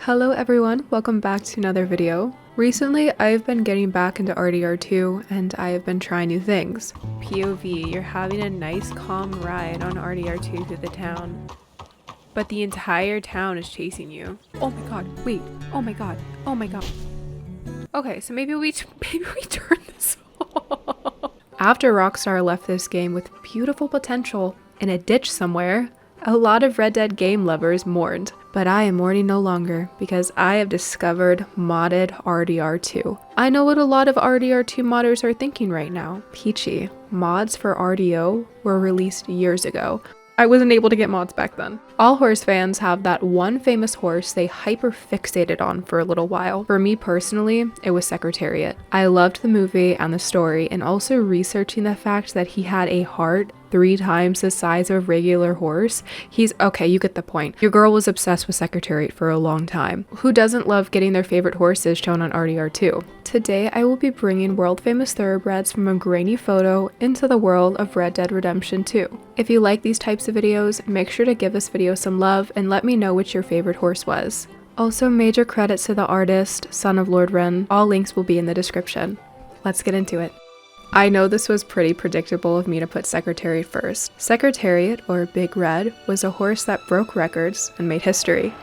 Hello everyone, welcome back to another video. Recently, I've been getting back into RDR2 and I have been trying new things. POV, you're having a nice calm ride on RDR2 through the town. But the entire town is chasing you. Oh my god, wait, oh my god, oh my god. Okay, so maybe we turn this off. After Rockstar left this game with beautiful potential in a ditch somewhere, a lot of Red Dead game lovers mourned, but I am mourning no longer because I have discovered modded RDR2. I know what a lot of RDR2 modders are thinking right now. Peachy, mods for RDO were released years ago. I wasn't able to get mods back then. All horse fans have that one famous horse they hyper fixated on for a little while. For me personally, it was Secretariat. I loved the movie and the story, and also researching the fact that he had a heart 3 times the size of a regular horse. Okay, you get the point. Your girl was obsessed with Secretariat for a long time. Who doesn't love getting their favorite horses shown on RDR2? Today, I will be bringing world famous thoroughbreds from a grainy photo into the world of Red Dead Redemption 2. If you like these types of videos, make sure to give this video some love and let me know which your favorite horse was. Also, major credits to the artist, SUNOFLORDRAN. All links will be in the description. Let's get into it. I know this was pretty predictable of me to put Secretariat first. Secretariat, or Big Red, was a horse that broke records and made history,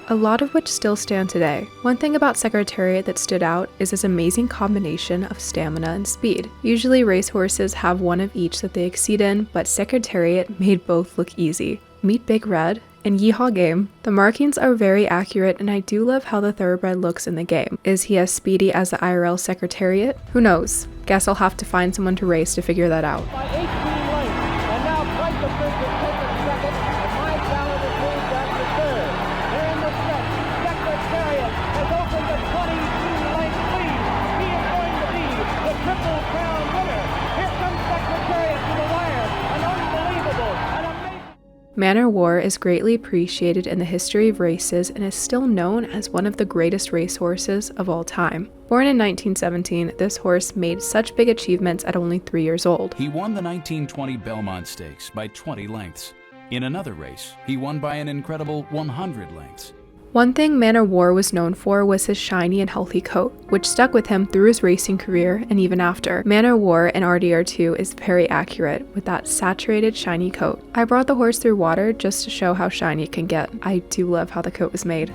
a lot of which still stand today. One thing about Secretariat that stood out is his amazing combination of stamina and speed. Usually racehorses have one of each that they exceed in, but Secretariat made both look easy. Meet Big Red in Yeehaw game. The markings are very accurate and I do love how the thoroughbred looks in the game. Is he as speedy as the IRL Secretariat? Who knows? Guess I'll have to find someone to race to figure that out. By 18 lengths, and now Price of Bridge is taken second, and Mike Bell is moved up to third. They're in the stretch. Secretariat has opened a 22-length lead. He is going to be the Triple Crown winner. Here comes Secretariat to the wire. An unbelievable, an amazing... Man o' War is greatly appreciated in the history of races and is still known as one of the greatest racehorses of all time. Born in 1917, this horse made such big achievements at only 3 years old. He won the 1920 Belmont Stakes by 20 lengths. In another race, he won by an incredible 100 lengths. One thing Man o' War was known for was his shiny and healthy coat, which stuck with him through his racing career and even after. Man o' War in RDR2 is very accurate with that saturated shiny coat. I brought the horse through water just to show how shiny it can get. I do love how the coat was made.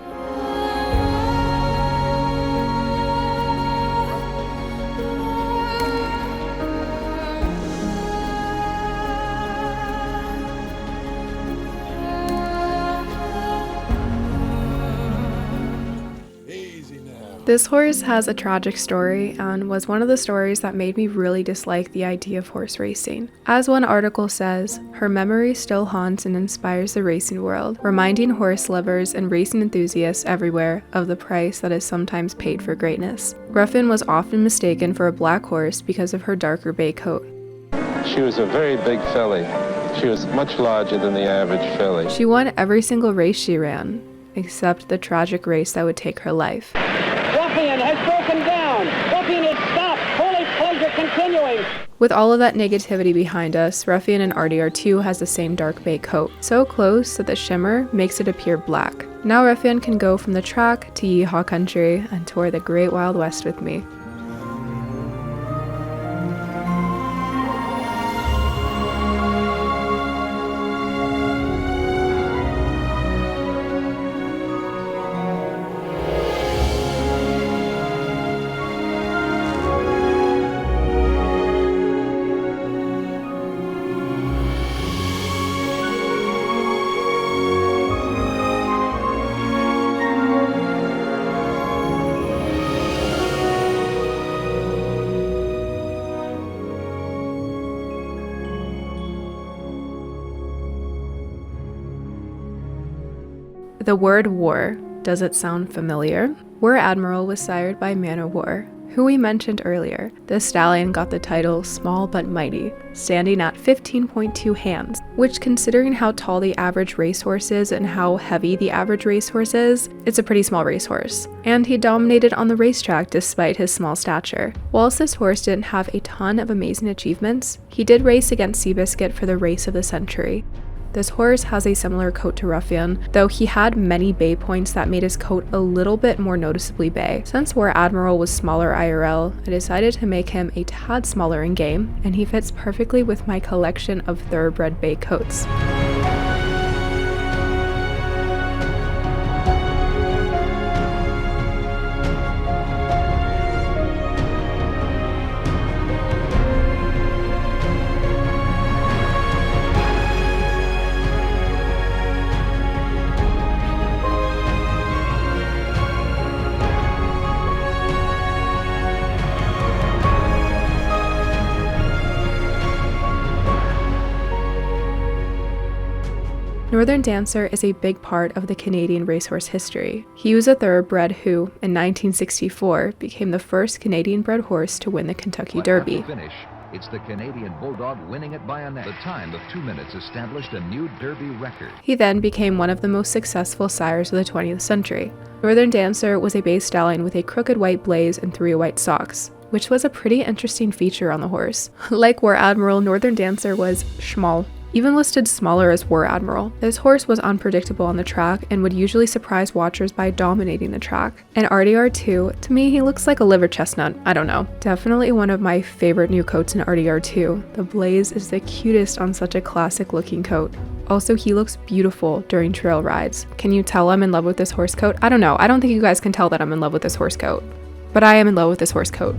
This horse has a tragic story and was one of the stories that made me really dislike the idea of horse racing. As one article says, her memory still haunts and inspires the racing world, reminding horse lovers and racing enthusiasts everywhere of the price that is sometimes paid for greatness. Ruffian was often mistaken for a black horse because of her darker bay coat. She was a very big filly. She was much larger than the average filly. She won every single race she ran, except the tragic race that would take her life. Ruffian has broken down. Ruffian is stopped. Holy pleasure continuing. With all of that negativity behind us, Ruffian in RDR2 has the same dark bay coat, so close that the shimmer makes it appear black. Now Ruffian can go from the track to Yeehaw country and tour the Great Wild West with me. The word war, does it sound familiar? War Admiral was sired by Man o' War, who we mentioned earlier. This stallion got the title Small But Mighty, standing at 15.2 hands, which considering how tall the average racehorse is and how heavy the average racehorse is, it's a pretty small racehorse. And he dominated on the racetrack despite his small stature. Whilst this horse didn't have a ton of amazing achievements, he did race against Seabiscuit for the race of the century. This horse has a similar coat to Ruffian, though he had many bay points that made his coat a little bit more noticeably bay. Since War Admiral was smaller IRL, I decided to make him a tad smaller in game, and he fits perfectly with my collection of thoroughbred bay coats. Northern Dancer is a big part of the Canadian racehorse history. He was a thoroughbred who, in 1964, became the first Canadian-bred horse to win the Kentucky Derby. Finish, it's the Canadian Bulldog winning it by a neck. The time of 2 minutes established a new Derby record. He then became one of the most successful sires of the 20th century. Northern Dancer was a bay stallion with a crooked white blaze and 3 white socks, which was a pretty interesting feature on the horse. Like War Admiral, Northern Dancer was schmal. Even listed smaller as War Admiral. This horse was unpredictable on the track and would usually surprise watchers by dominating the track. And RDR2, to me he looks like a liver chestnut, I don't know. Definitely one of my favorite new coats in RDR2. The blaze is the cutest on such a classic looking coat. Also, he looks beautiful during trail rides. Can you tell I'm in love with this horse coat? I don't know, I don't think you guys can tell that I'm in love with this horse coat. But I am in love with this horse coat.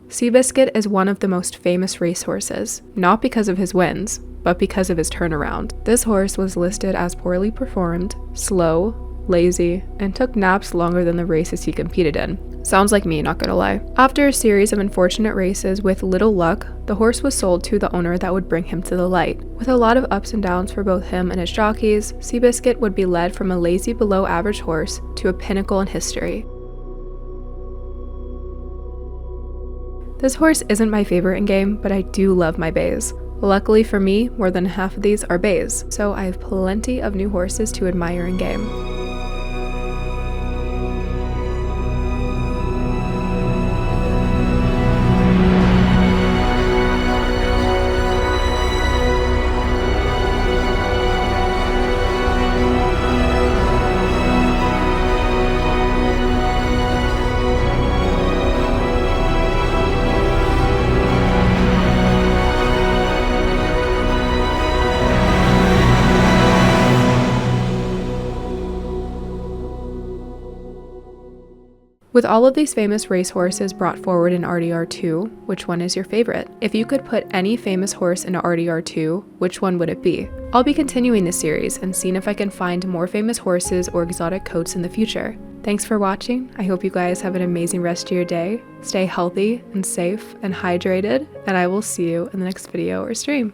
Seabiscuit is one of the most famous racehorses, not because of his wins, but because of his turnaround. This horse was listed as poorly performed, slow, lazy, and took naps longer than the races he competed in. Sounds like me, not gonna lie. After a series of unfortunate races with little luck, the horse was sold to the owner that would bring him to the light. With a lot of ups and downs for both him and his jockeys, Seabiscuit would be led from a lazy below average horse to a pinnacle in history. This horse isn't my favorite in game, but I do love my bays. Luckily for me, more than half of these are bays, so I have plenty of new horses to admire in game. With all of these famous racehorses brought forward in RDR2, which one is your favorite? If you could put any famous horse into RDR2, which one would it be? I'll be continuing this series and seeing if I can find more famous horses or exotic coats in the future. Thanks for watching. I hope you guys have an amazing rest of your day. Stay healthy and safe and hydrated, and I will see you in the next video or stream.